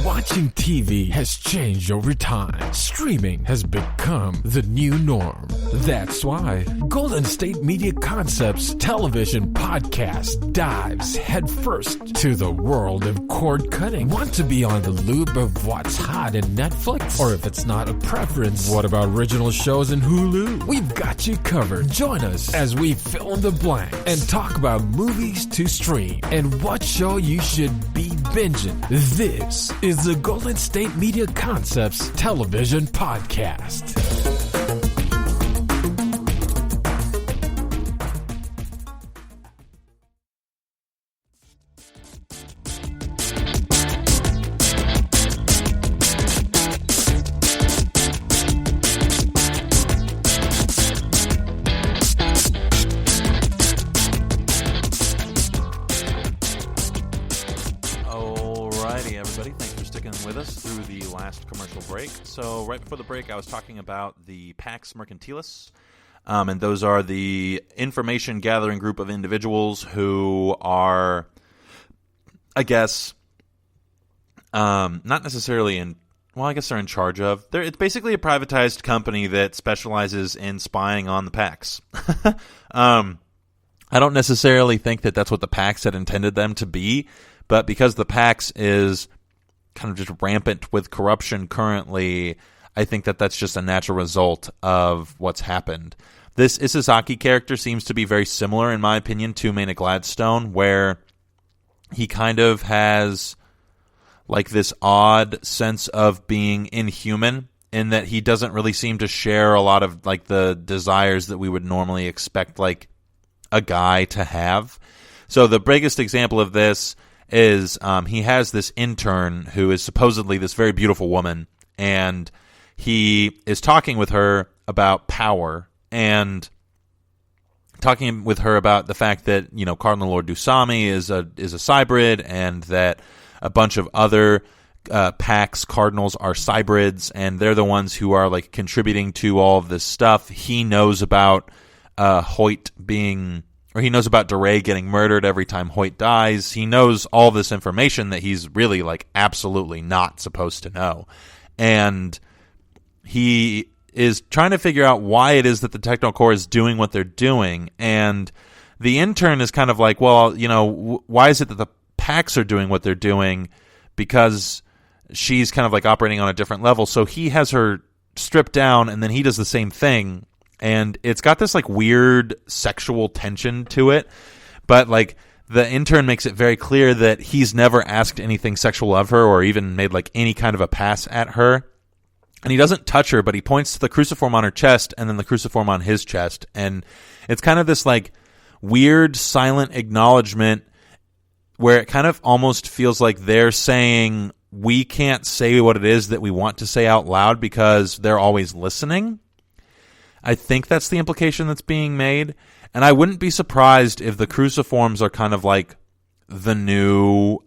Watching TV has changed over time. Streaming has become the new norm. That's why Golden State Media Concepts television podcast dives headfirst to the world of cord cutting. Want to be on the loop of what's hot in Netflix? Or if it's not a preference, what about original shows in Hulu? We've got you covered. Join us as we fill in the blank and talk about movies to stream and what show you should be binging. This is the Golden State Media Concepts television podcast. So right before the break, I was talking about the Pax Mercantilis, and those are the information gathering group of individuals who are, I guess, not necessarily in, well, I guess they're in charge of. It's basically a privatized company that specializes in spying on the Pax. I don't necessarily think that that's what the Pax had intended them to be, but because the Pax is kind of just rampant with corruption currently, I think that that's just a natural result of what's happened. This Isazaki character seems to be very similar, in my opinion, to Maynard Gladstone, where he kind of has like this odd sense of being inhuman, in that he doesn't really seem to share a lot of like the desires that we would normally expect like a guy to have. So the biggest example of this is he has this intern who is supposedly this very beautiful woman, and he is talking with her about power and talking with her about the fact that, you know, Cardinal Lord Dusami is a cybrid, and that a bunch of other Pax cardinals are cybrids, and they're the ones who are like contributing to all of this stuff. He knows about Hoyt being, or he knows about DeRay getting murdered every time Hoyt dies. He knows all this information that he's really like absolutely not supposed to know. And he is trying to figure out why it is that the Technocore is doing what they're doing. And the intern is kind of like, well, you know, why is it that the Pax are doing what they're doing? Because she's kind of like operating on a different level. So he has her stripped down, and then he does the same thing. And it's got this like weird sexual tension to it, but like the intern makes it very clear that he's never asked anything sexual of her, or even made like any kind of a pass at her. And he doesn't touch her, but he points to the cruciform on her chest and then the cruciform on his chest. And it's kind of this like weird silent acknowledgement where it kind of almost feels like they're saying, we can't say what it is that we want to say out loud because they're always listening. I think that's the implication that's being made, and I wouldn't be surprised if the cruciforms are kind of like the new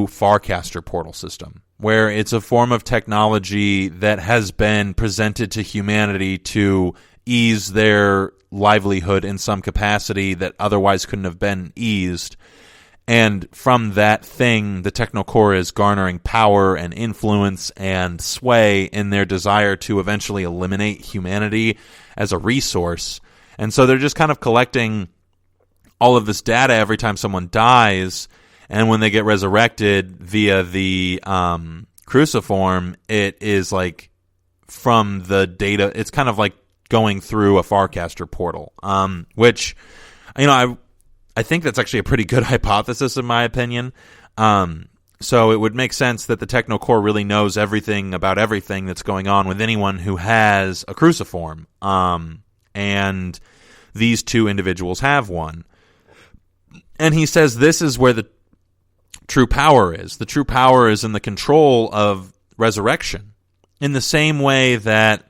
Farcaster portal system, where it's a form of technology that has been presented to humanity to ease their livelihood in some capacity that otherwise couldn't have been eased. And from that thing, the Technocore is garnering power and influence and sway in their desire to eventually eliminate humanity as a resource. And so they're just kind of collecting all of this data every time someone dies. And when they get resurrected via the cruciform, it is like from the data, it's kind of like going through a Farcaster portal, which, you know, I think that's actually a pretty good hypothesis in my opinion. So it would make sense that the Technocore really knows everything about everything that's going on with anyone who has a cruciform. And these two individuals have one. And he says this is where the true power is. The true power is in the control of resurrection. in the same way that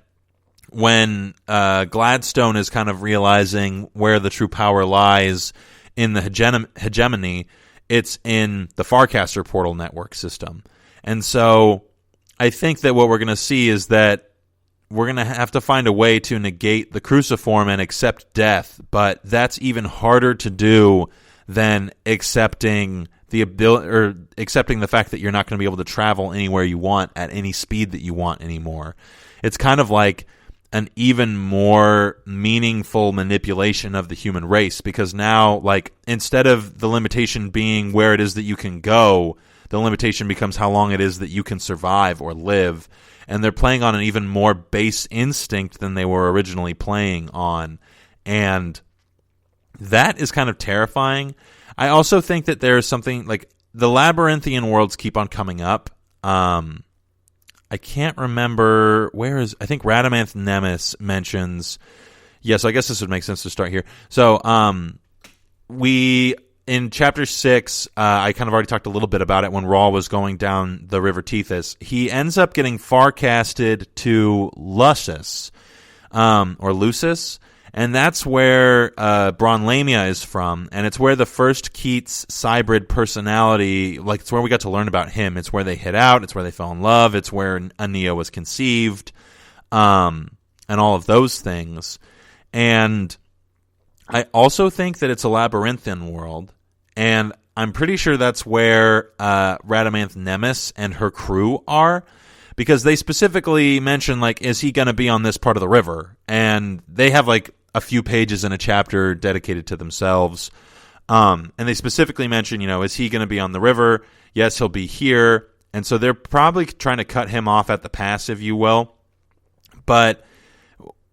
when Gladstone is kind of realizing where the true power lies in the hegemony, it's in the Farcaster portal network system. And so I think that what we're going to see is that we're going to have to find a way to negate the cruciform and accept death, but that's even harder to do than accepting the fact that you're not going to be able to travel anywhere you want at any speed that you want anymore. It's kind of like an even more meaningful manipulation of the human race, because now, like, instead of the limitation being where it is that you can go, the limitation becomes how long it is that you can survive or live. And they're playing on an even more base instinct than they were originally playing on. And that is kind of terrifying. I also think that there is something, like, the labyrinthian worlds keep on coming up. I can't remember I think Radamanth Nemes mentions, so I guess this would make sense to start here. So, in Chapter 6, I kind of already talked a little bit about it when Rawl was going down the River Tethys. He ends up getting farcasted to Lucis, or Lucis, and that's where Braunlamia is from, and it's where the first Keats Cybrid personality, like, it's where we got to learn about him. It's where they hit out, it's where they fell in love, it's where Aeneas was conceived, and all of those things. And I also think that it's a labyrinthine world, and I'm pretty sure that's where Radamanth Nemes and her crew are, because they specifically mention, like, is he going to be on this part of the river? And they have, like, a few pages in a chapter dedicated to themselves. And they specifically mention, is he going to be on the river? Yes, he'll be here. And so they're probably trying to cut him off at the pass, if you will. But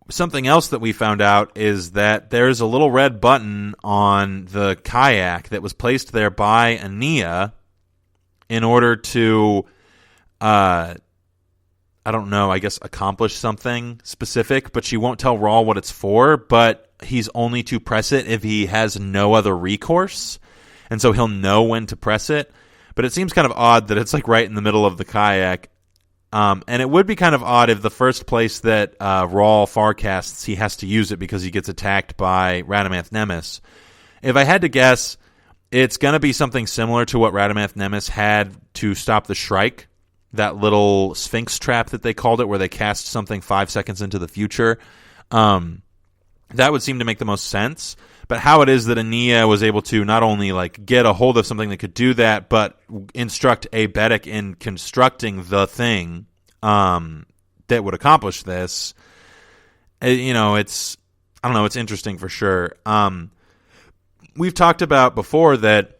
something else that we found out is that there's a little red button on the kayak that was placed there by Aeneas in order to, accomplish something specific, but she won't tell Rawl what it's for, but he's only to press it if he has no other recourse, and so he'll know when to press it. But it seems kind of odd that it's, like, right in the middle of the kayak. And it would be kind of odd if the first place that Rawl farcasts, he has to use it because he gets attacked by Radamanth Nemes. If I had to guess, it's going to be something similar to what Radamanth Nemes had to stop the Shrike, that little Sphinx trap that they called it, where they cast something 5 seconds into the future. That would seem to make the most sense. But how it is that Aeneas was able to not only, like, get a hold of something that could do that, but instruct Abetic in constructing the thing that would accomplish this, it's interesting for sure. We've talked about before that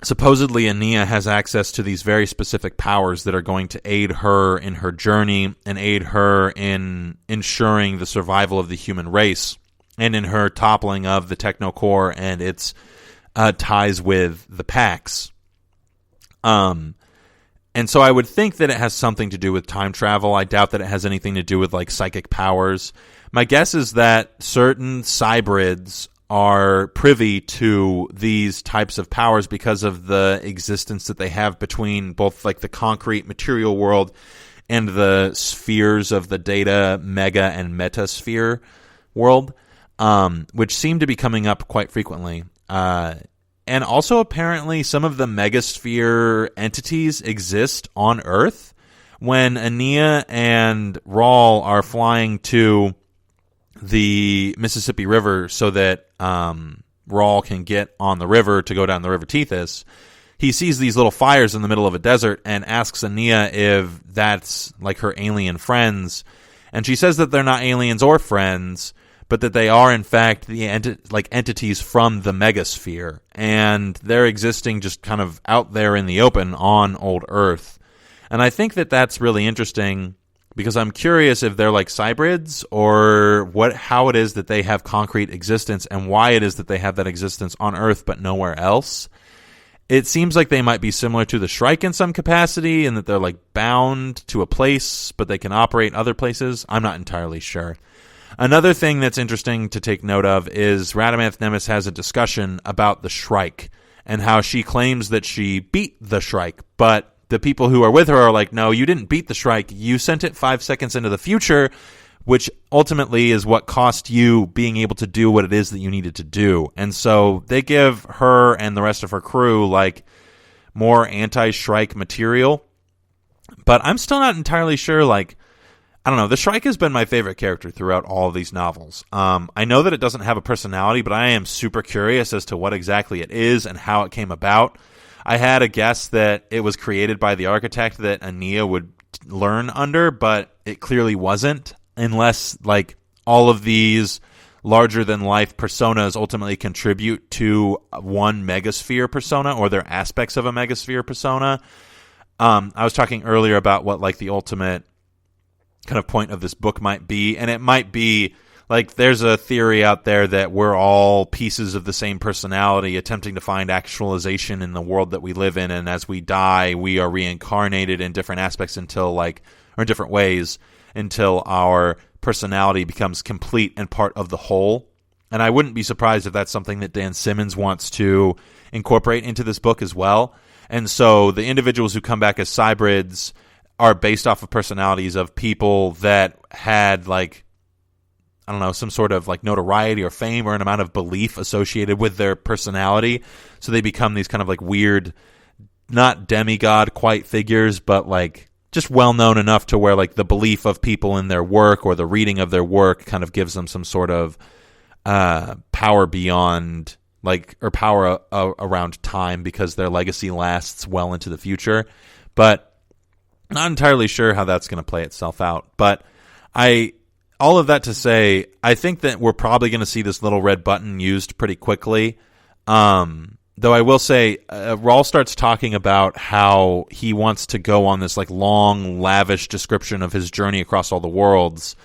supposedly Aeneas has access to these very specific powers that are going to aid her in her journey and aid her in ensuring the survival of the human race and in her toppling of the Technocore and its ties with the Pax. And so I would think that it has something to do with time travel. I doubt that it has anything to do with, like, psychic powers. My guess is that certain cybrids are privy to these types of powers because of the existence that they have between both, like, the concrete material world and the spheres of the data mega and metasphere world, which seem to be coming up quite frequently. And also apparently some of the megasphere entities exist on Earth. When Aeneas and Rawl are flying to the Mississippi River so that Rawl can get on the river to go down the River Tethys, he sees these little fires in the middle of a desert and asks Aeneas if that's, like, her alien friends. And she says that they're not aliens or friends, but that they are, in fact, the entities from the megasphere. And they're existing just kind of out there in the open on old Earth. And I think that that's really interesting, because I'm curious if they're like cybrids or how it is that they have concrete existence and why it is that they have that existence on Earth but nowhere else. It seems like they might be similar to the Shrike in some capacity, and that they're, like, bound to a place, but they can operate other places. I'm not entirely sure. Another thing that's interesting to take note of is Radamanth Nemes has a discussion about the Shrike and how she claims that she beat the Shrike, but the people who are with her are like, no, you didn't beat the Shrike. You sent it 5 seconds into the future, which ultimately is what cost you being able to do what it is that you needed to do. And so they give her and the rest of her crew like more anti-Shrike material. But I'm still not entirely sure, like, I don't know. The Shrike has been my favorite character throughout all of these novels. I know that it doesn't have a personality, but I am super curious as to what exactly it is and how it came about. I had a guess that it was created by the architect that Ania would learn under, but it clearly wasn't, unless like all of these larger-than-life personas ultimately contribute to one megasphere persona, or they're aspects of a megasphere persona. I was talking earlier about what like the ultimate kind of point of this book might be, and it might be like there's a theory out there that we're all pieces of the same personality attempting to find actualization in the world that we live in, and as we die we are reincarnated in different aspects until like, or in different ways, until our personality becomes complete and part of the whole. And I wouldn't be surprised if that's something that Dan Simmons wants to incorporate into this book as well. And so the individuals who come back as cybrids are based off of personalities of people that had like, I don't know, some sort of like notoriety or fame or an amount of belief associated with their personality. So they become these kind of like weird, not demigod quite figures, but like just well known enough to where like the belief of people in their work or the reading of their work kind of gives them some sort of power beyond like, or power around time, because their legacy lasts well into the future. But not entirely sure how that's going to play itself out. But all of that to say, I think that we're probably going to see this little red button used pretty quickly. Though I will say, Rawl starts talking about how he wants to go on this like long, lavish description of his journey across all the worlds,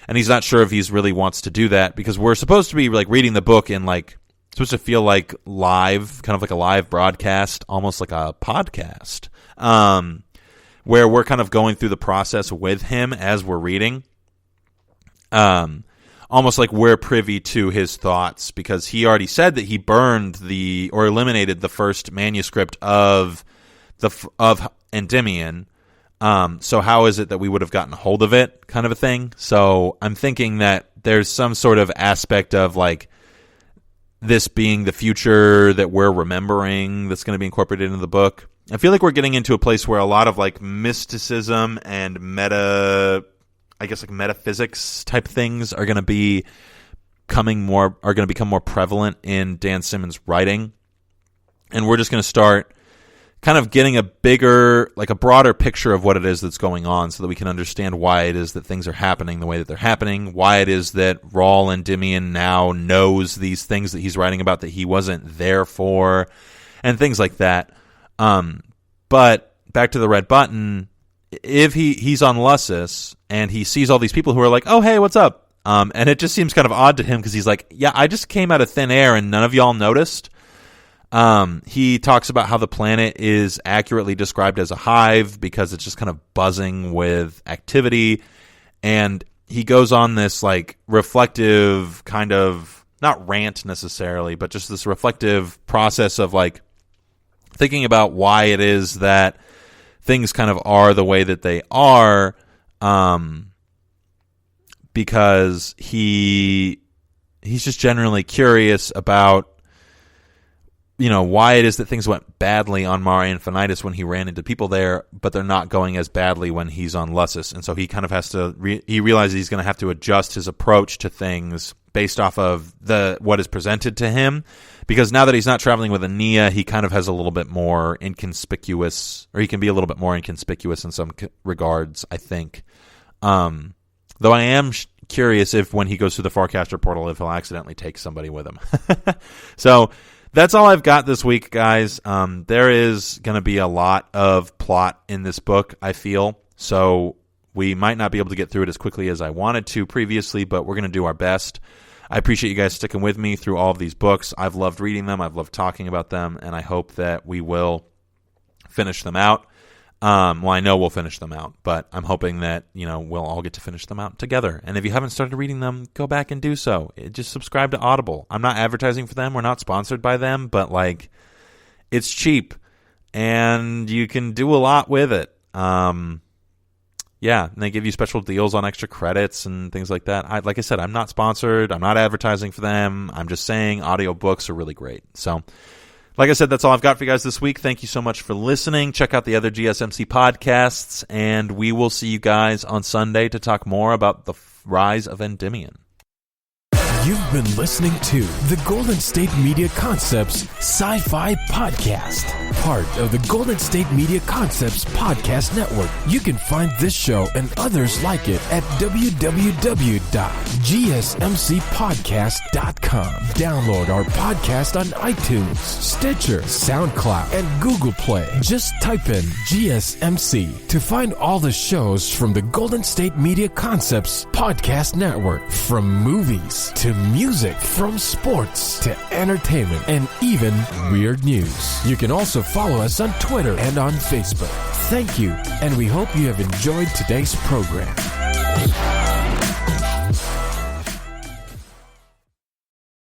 and he's not sure if he's really wants to do that, because we're supposed to be like reading the book in like, it's supposed to feel like live, kind of like a live broadcast, almost like a podcast, where we're kind of going through the process with him as we're reading. Almost like we're privy to his thoughts, because he already said that he burned or eliminated the first manuscript of Endymion. So how is it that we would have gotten a hold of it, kind of a thing? So I'm thinking that there's some sort of aspect of like this being the future that we're remembering that's going to be incorporated into the book. I feel like we're getting into a place where a lot of like mysticism and metaphysics type things are going to become more prevalent in Dan Simmons' writing. And we're just going to start kind of getting a broader picture of what it is that's going on, so that we can understand why it is that things are happening the way that they're happening, why it is that Rise of Endymion now knows these things that he's writing about that he wasn't there for, and things like that. But back to the red button, if he's on Lussus and he sees all these people who are like, oh, hey, what's up? And it just seems kind of odd to him, because he's like, yeah, I just came out of thin air and none of y'all noticed. He talks about how the planet is accurately described as a hive because it's just kind of buzzing with activity. And he goes on this like reflective kind of, not rant necessarily, but just this reflective process of like thinking about why it is that things kind of are the way that they are, because he's just generally curious about, you know, why it is that things went badly on Mare Infinitus when he ran into people there, but they're not going as badly when he's on Lussus. And so he kind of has to, he realizes he's going to have to adjust his approach to things based off of what is presented to him, because now that he's not traveling with Ania, he kind of has a little bit more inconspicuous, or he can be a little bit more inconspicuous in some regards, I think. Though I am curious if when he goes through the Forecaster portal, if he'll accidentally take somebody with him. So that's all I've got this week, guys. There is going to be a lot of plot in this book, I feel. So we might not be able to get through it as quickly as I wanted to previously, but we're going to do our best. I appreciate you guys sticking with me through all of these books. I've loved reading them. I've loved talking about them, and I hope that we will finish them out. Well, I know we'll finish them out, but I'm hoping that, you know, we'll all get to finish them out together. And if you haven't started reading them, go back and do so. Just subscribe to Audible. I'm not advertising for them. We're not sponsored by them, but like, it's cheap. and you can do a lot with it. Yeah, and they give you special deals on extra credits and things like that. Like I said, I'm not sponsored. I'm not advertising for them. I'm just saying audiobooks are really great. So, like I said, that's all I've got for you guys this week. Thank you so much for listening. Check out the other GSMC podcasts, and we will see you guys on Sunday to talk more about the Rise of Endymion. You've been listening to the Golden State Media Concepts Sci-Fi Podcast, part of the Golden State Media Concepts Podcast Network. You can find this show and others like it at www.gsmcpodcast.com. Download our podcast on iTunes, Stitcher, SoundCloud, and Google Play. Just type in GSMC to find all the shows from the Golden State Media Concepts Podcast Network, from movies to music, from sports to entertainment, and even weird news. You can also follow us on Twitter and on Facebook. Thank you, and we hope you have enjoyed today's program.